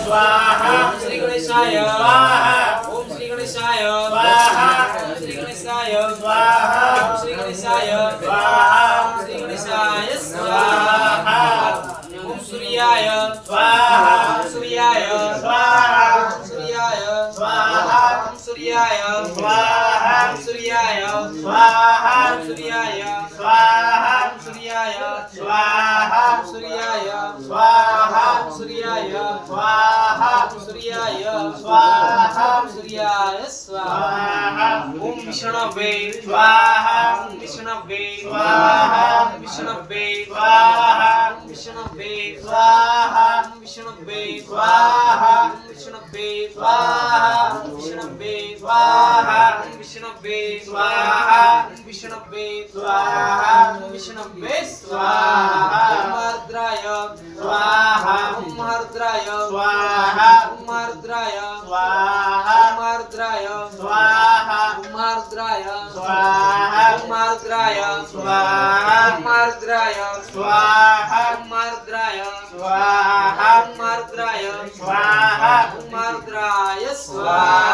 स्वाहा ओम श्री गणेशाय स्वाहा ओम श्री गणेशाय स्वाहा ओम श्री गणेशाय स्वाहा ओम श्री गणेशाय स्वाहा ओम श्री गणेशाय स्वाहा ओम सूर्याय स्वाहा ओम सूर्याय स्वाहा ओम सूर्याय स्वाहा ओम सूर्याय स्वाहा ओम सूर्याय स्वाहा ओम सूर्याय स्वाहा ओम सूर्याय स्वाहा ओम सूर्याय स्वाहा ओम सूर्याय स्वाहा ओम सूर्याय स्वाहा ओम सूर्याय स्वाहा ओम विष्णवे स्वाहा ओम विष्णवे स्वाहा ओम विष्णवे स्वाहा ओम विष्णवे स्वाहा ओम विष्णवे स्वाहा ओम विष्णवे स्वाहा ओम विष्णवे स्वाहा ओम विष्णवे स्वाहा ओम विष्णवे स्वाहा ओम विष्णवे स्वाहा ओम आर्द्राय स्वाहा ओम आर्द्राय स्वाहा ओम आर्द्राय स्वाहा ओम आर्द्राय स्वाहा ओम आर्द्राय स्वाहा ओम आर्द्राय स्वाहा ओम आर्द्राय स्वाहा ओम आर्द्राय स्वाहा ओम आर्द्राय स्वाहा ओम आर्द्राय स्वाहा